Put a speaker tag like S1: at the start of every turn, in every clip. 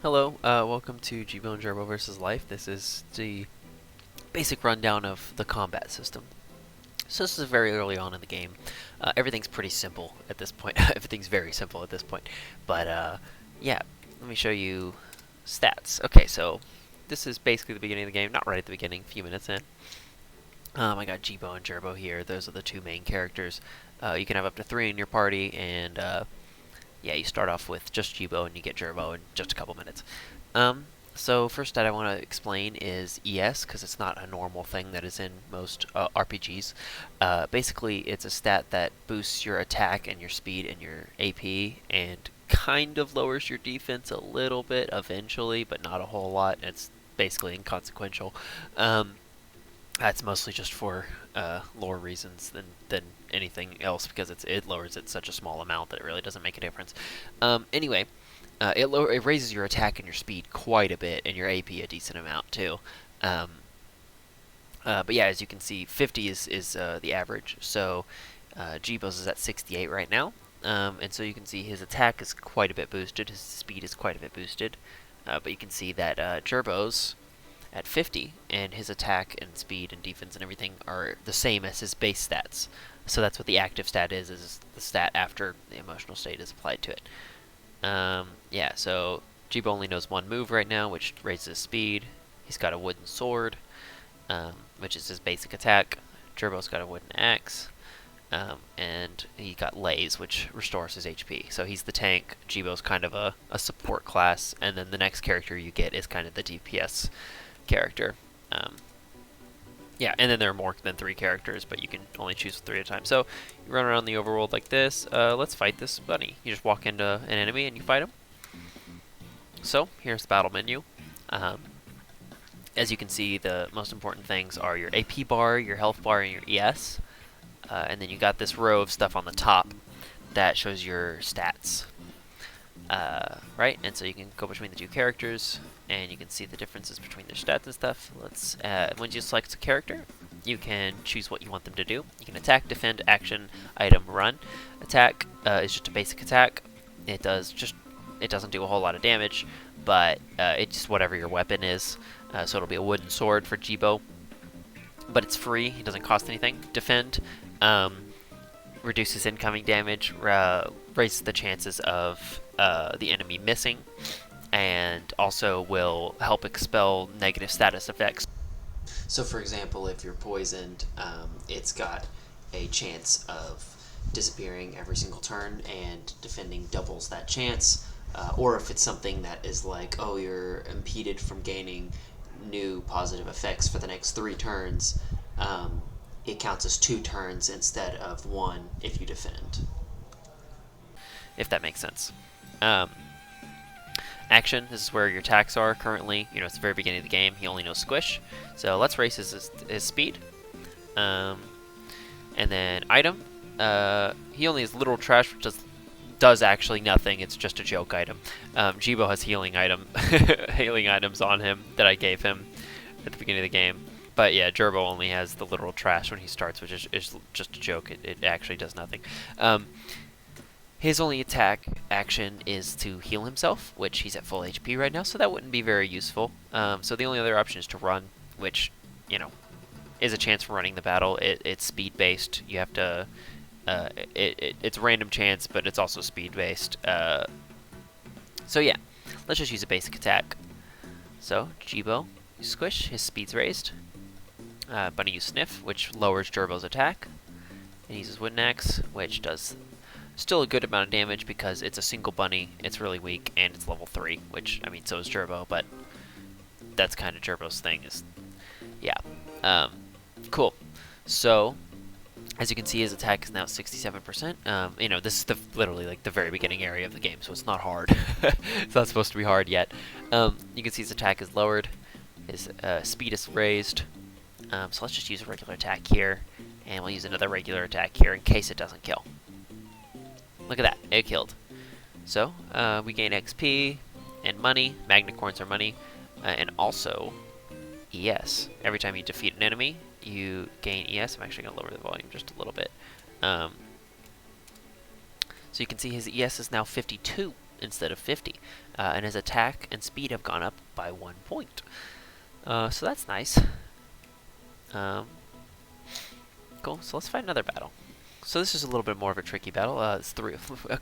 S1: Hello, welcome to Jeebo Jerbo versus Life. This is the basic rundown of the combat system. So this is very early on in the game. Everything's pretty simple at this point. Everything's very simple at this point. But yeah, let me show you stats. Okay, so this is basically the beginning of the game. Not right at the beginning, a few minutes in. I got Jeebo and Jerbo here. Those are the two main characters. You can have up to 3 in your party, and yeah, you start off with just Jeebo and you get Jerbo in just a couple minutes. So first stat I want to explain is ES, because it's not a normal thing that is in most RPGs. Basically, it's a stat that boosts your attack and your speed and your AP, and kind of lowers your defense a little bit eventually, but not a whole lot. It's basically inconsequential. That's mostly just for lore reasons than anything else, because it lowers it such a small amount that it really doesn't make a difference. Anyway, it raises your attack and your speed quite a bit, and your AP a decent amount too. But yeah, as you can see, 50 is the average. So Jeebo's is at 68 right now, and so you can see his attack is quite a bit boosted. His speed is quite a bit boosted. But you can see that Jerbo's at 50, and his attack and speed and defense and everything are the same as his base stats. So that's what the active stat is the stat after the emotional state is applied to it. Yeah, so Jeebo only knows one move right now, which raises his speed. He's got a wooden sword, which is his basic attack. Jerbo's got a wooden axe, and he got lays, which restores his HP. So he's the tank. Jeebo's kind of a support class, and then the next character you get is kind of the DPS character. Yeah, and then there are more than 3 characters, but you can only choose 3 at a time. So you run around the overworld like this. Let's fight this bunny. You just walk into an enemy and you fight him. So here's the battle menu. As you can see, the most important things are your AP bar, your health bar, and your ES. And then you got this row of stuff on the top that shows your stats. Right, and so you can go between the 2 characters, and you can see the differences between their stats and stuff. Let's when you select a character, you can choose what you want them to do. You can attack, defend, action, item, run. Attack is just a basic attack. It doesn't do a whole lot of damage, but it's just whatever your weapon is. So it'll be a wooden sword for Jeebo, but it's free. It doesn't cost anything. Defend reduces incoming damage, raises the chances of the enemy missing, and also will help expel negative status effects. So for example, if you're poisoned, it's got a chance of disappearing every single turn, and defending doubles that chance. Or if it's something that is like, oh, you're impeded from gaining new positive effects for the next 3 turns, it counts as 2 turns instead of 1 if you defend. If that makes sense. Action, this is where your attacks are currently. You know, it's the very beginning of the game. He only knows squish. So let's raise his speed. And then item. He only has literal trash, which does actually nothing. It's just a joke item. Jeebo has healing items on him that I gave him at the beginning of the game. But yeah, Jerbo only has the literal trash when he starts, which is just a joke. It actually does nothing. His only attack action is to heal himself, which he's at full HP right now, so that wouldn't be very useful. So the only other option is to run, which, you know, is a chance for running the battle. It's speed-based. You have to... it's random chance, but it's also speed-based. So yeah, let's just use a basic attack. So, Jeebo, you squish, his speed's raised. Bunny, you sniff, which lowers Jerbo's attack. And he uses wooden axe, which does still a good amount of damage because it's a single bunny, it's really weak, and it's level 3, which, I mean, so is Jerbo, but that's kind of Jerbo's thing, is, yeah. Cool. So, as you can see, his attack is now 67%. You know, this is literally like the very beginning area of the game, so it's not hard. It's not supposed to be hard yet. You can see his attack is lowered, his speed is raised. So let's just use a regular attack here, and we'll use another regular attack here in case it doesn't kill. Look at that, it killed. So, we gain XP and money. Magnicorns are money. And also, ES. Every time you defeat an enemy, you gain ES. I'm actually going to lower the volume just a little bit. So you can see his ES is now 52 instead of 50. And his attack and speed have gone up by 1 point. So that's nice. Cool, so let's fight another battle. So this is a little bit more of a tricky battle. It's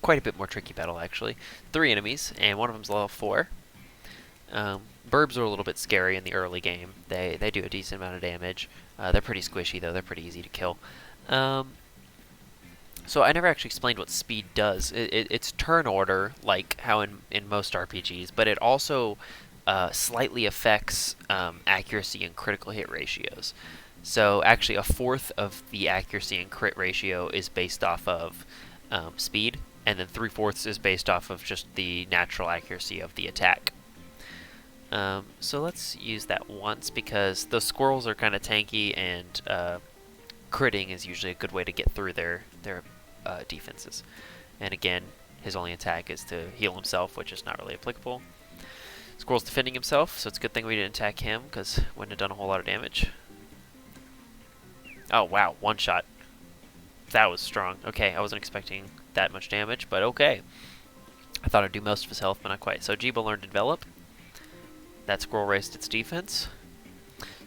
S1: quite a bit more tricky battle, actually. 3 enemies, and one of them's level 4. Burbs are a little bit scary in the early game. They do a decent amount of damage. They're pretty squishy, though. They're pretty easy to kill. So I never actually explained what speed does. It's turn order, like how in most RPGs, but it also slightly affects accuracy and critical hit ratios. So actually, 1/4 of the accuracy and crit ratio is based off of speed, and then 3/4 is based off of just the natural accuracy of the attack. So let's use that once, because those squirrels are kind of tanky, and critting is usually a good way to get through their defenses. And again, his only attack is to heal himself, which is not really applicable. Squirrel's defending himself, so it's a good thing we didn't attack him, because wouldn't have done a whole lot of damage. Oh wow, 1 shot. That was strong. Okay, I wasn't expecting that much damage, but okay. I thought I'd do most of his health, but not quite. So Jeebo learned Envelop. That squirrel raised its defense.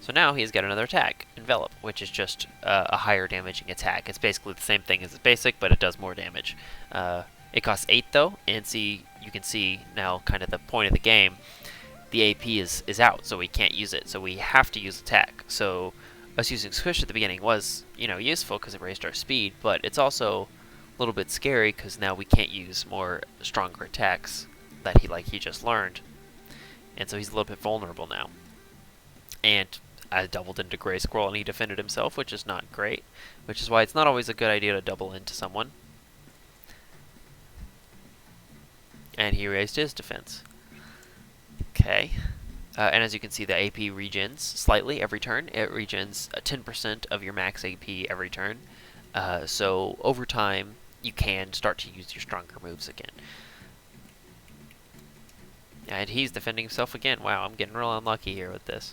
S1: So now he's got another attack, Envelop, which is just a higher damaging attack. It's basically the same thing as its basic, but it does more damage. It costs 8 though, and you can see now kind of the point of the game. The AP is out, so we can't use it. So we have to use attack. So us using Squish at the beginning was, useful because it raised our speed, but it's also a little bit scary because now we can't use more stronger attacks that he just learned. And so he's a little bit vulnerable now. And I doubled into Gray Squirrel and he defended himself, which is not great. Which is why it's not always a good idea to double into someone. And he raised his defense. Okay. And as you can see, the AP regens slightly every turn. It regens 10% of your max AP every turn. So over time, you can start to use your stronger moves again. And he's defending himself again. Wow, I'm getting real unlucky here with this.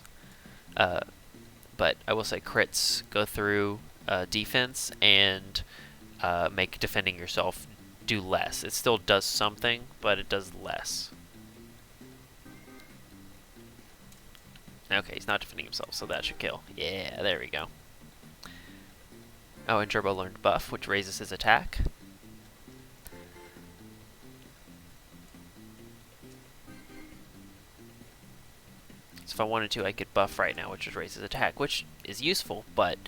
S1: But I will say crits go through defense and make defending yourself do less. It still does something, but it does less. Okay, he's not defending himself, so that should kill. Yeah, there we go. Oh, and Jerbo learned Buff, which raises his attack. So if I wanted to, I could buff right now, which would raise his attack, which is useful, but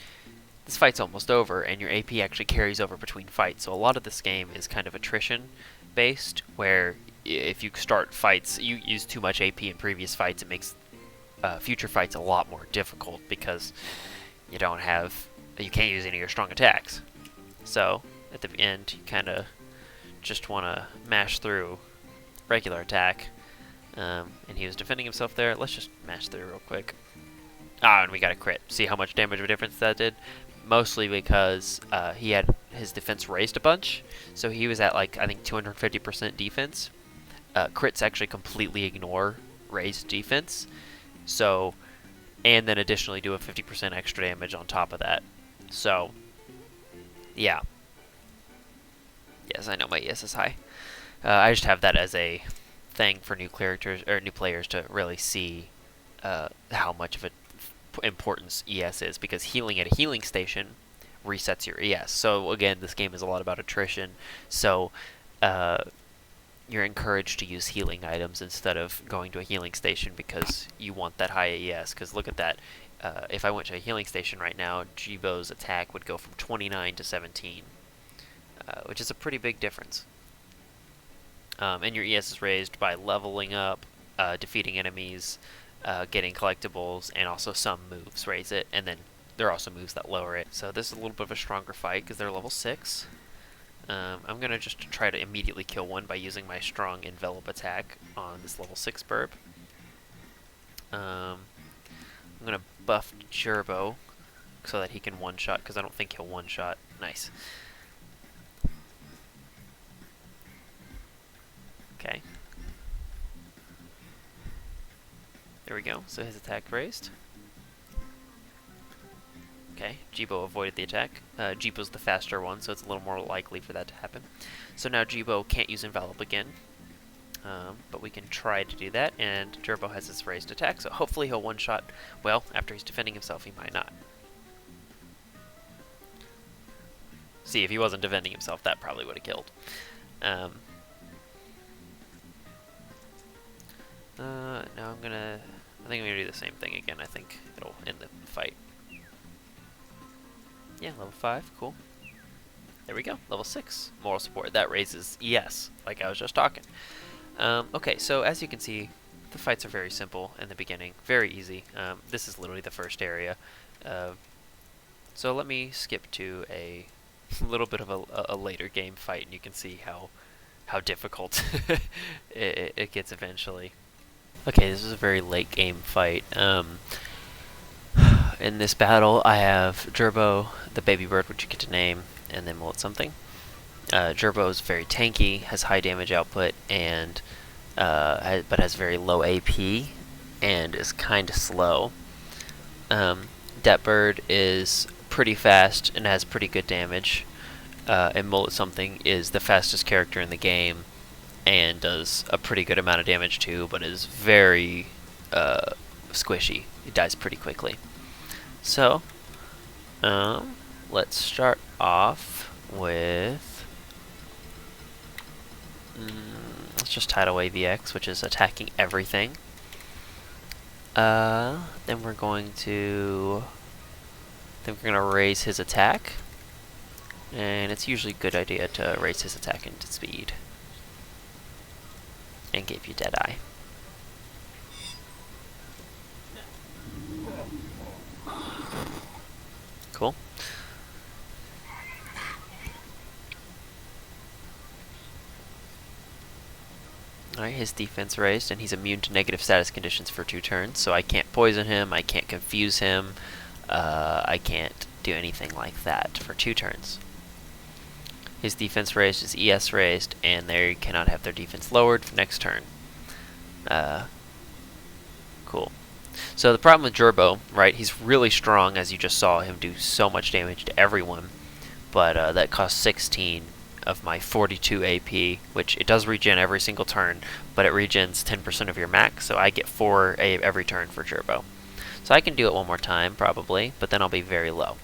S1: this fight's almost over, and your AP actually carries over between fights. So a lot of this game is kind of attrition-based, where if you start fights, you use too much AP in previous fights, it makes future fights a lot more difficult because you can't use any of your strong attacks. So at the end, you kind of just want to mash through regular attack. And he was defending himself there. Let's just mash through real quick. Ah, and we got a crit. See how much damage of a difference that did? Mostly because he had his defense raised a bunch. So he was at, I think 250% defense. Crits actually completely ignore raised defense. So, and then additionally do a 50% extra damage on top of that. So, yeah. Yes, I know my ES is high. I just have that as a thing for new characters or new players to really see how much of an importance ES is, because healing at a healing station resets your ES. So again, this game is a lot about attrition. So you're encouraged to use healing items instead of going to a healing station because you want that high ES. Because look at that. If I went to a healing station right now, Jeebo's attack would go from 29 to 17, which is a pretty big difference. And your ES is raised by leveling up, defeating enemies, getting collectibles, and also some moves raise it, and then there are also moves that lower it. So this is a little bit of a stronger fight because they're level 6. I'm going to just try to immediately kill one by using my strong envelop attack on this level 6 burb. I'm going to buff Jerbo so that he can one-shot, because I don't think he'll one-shot. Nice. Okay. There we go. So his attack raised. Okay, Jeebo avoided the attack. Jeebo's the faster one, so it's a little more likely for that to happen. So now Jeebo can't use Envelop again. but we can try to do that, and Jerbo has his raised attack, so hopefully he'll one-shot. Well, after he's defending himself, he might not. See, if he wasn't defending himself, that probably would have killed. Now I think I'm gonna do the same thing again. I think it'll end the fight. Yeah, level 5, cool. There we go, level 6, moral support. That raises ES, like I was just talking. Okay, so as you can see, the fights are very simple in the beginning, very easy. This is literally the first area. So let me skip to a little bit of a later game fight, and you can see how difficult it gets eventually. Okay, this is a very late game fight. In this battle, I have Jerbo, the baby bird, which you get to name, and then mullet something. Jerbo is very tanky, has high damage output, and but has very low AP, and is kind of slow. Bird is pretty fast and has pretty good damage. And mullet something is the fastest character in the game, and does a pretty good amount of damage too, but is very squishy. He dies pretty quickly. So, let's start off with, let's just Tidal Wave EX, which is attacking everything. Then we're going to, raise his attack, and it's usually a good idea to raise his attack into speed, and give you Deadeye. Cool. Alright, his defense raised, and he's immune to negative status conditions for 2 turns, so I can't poison him, I can't confuse him, I can't do anything like that for 2 turns. His defense raised, his ES raised, and they cannot have their defense lowered for next turn. Cool. So the problem with Jerbo, right, he's really strong, as you just saw him do so much damage to everyone, but that costs 16 of my 42 AP, which it does regen every single turn, but it regens 10% of your max, so I get 4 every turn for Jerbo. So I can do it one more time, probably, but then I'll be very low.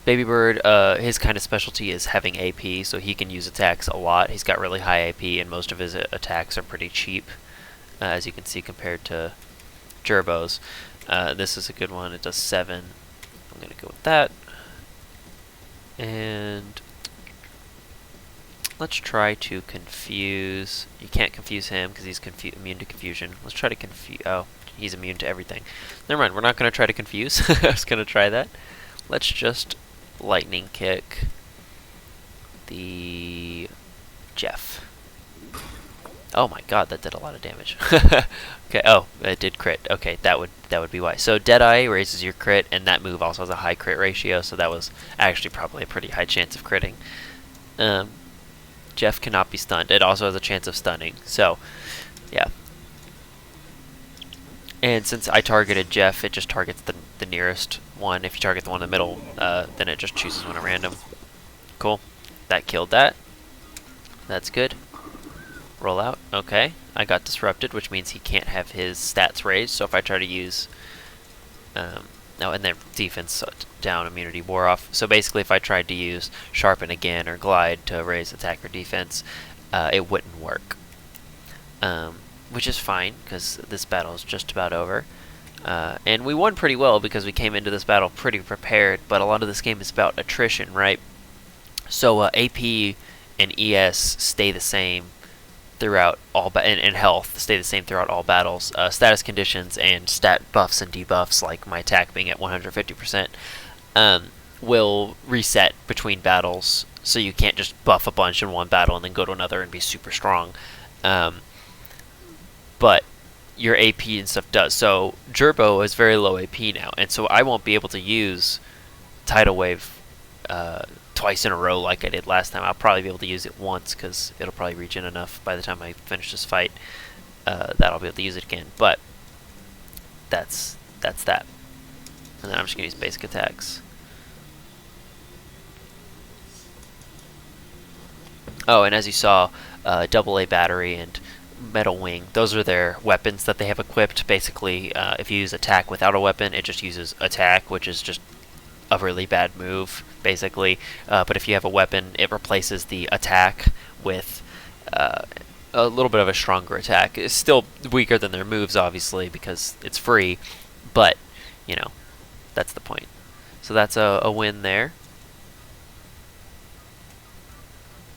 S1: Baby Bird, his kind of specialty is having AP, so he can use attacks a lot. He's got really high AP, and most of his attacks are pretty cheap, as you can see compared to Jerbo's. This is a good one. It does 7. I'm going to go with that. And let's try to confuse. You can't confuse him because he's immune to confusion. Let's try to confuse. Oh, he's immune to everything. Never mind. We're not going to try to confuse. I was going to try that. Let's just lightning kick the Jeff. Oh my god, that did a lot of damage. Okay, oh, it did crit. Okay, that would be why. So Deadeye raises your crit, and that move also has a high crit ratio, so that was actually probably a pretty high chance of critting. Jeff cannot be stunned. It also has a chance of stunning, so yeah. And since I targeted Jeff, it just targets the nearest one. If you target the one in the middle, then it just chooses one at random. Cool. That killed that. That's good. Roll out. Okay. I got disrupted, which means he can't have his stats raised. So if I try to use... and then defense down, immunity wore off. So basically if I tried to use Sharpen again or Glide to raise attack or defense, it wouldn't work. Which is fine, because this battle is just about over. And we won pretty well because we came into this battle pretty prepared, but a lot of this game is about attrition, right? So AP and ES stay the same throughout all and health stay the same throughout all battles. Status conditions and stat buffs and debuffs, like my attack being at 150%, will reset between battles, so you can't just buff a bunch in one battle and then go to another and be super strong. But your AP and stuff does. So Jerbo is very low AP now, and so I won't be able to use Tidal Wave twice in a row like I did last time. I'll probably be able to use it once because it'll probably regen enough by the time I finish this fight that I'll be able to use it again. But that's that. And then I'm just going to use basic attacks. Oh, and as you saw, double A battery and metal wing, those are their weapons that they have equipped. Basically, if you use attack without a weapon, it just uses attack, which is just a really bad move, basically. But if you have a weapon, it replaces the attack with a little bit of a stronger attack. It's still weaker than their moves, obviously, because it's free, but, you know, that's the point. So that's a win there.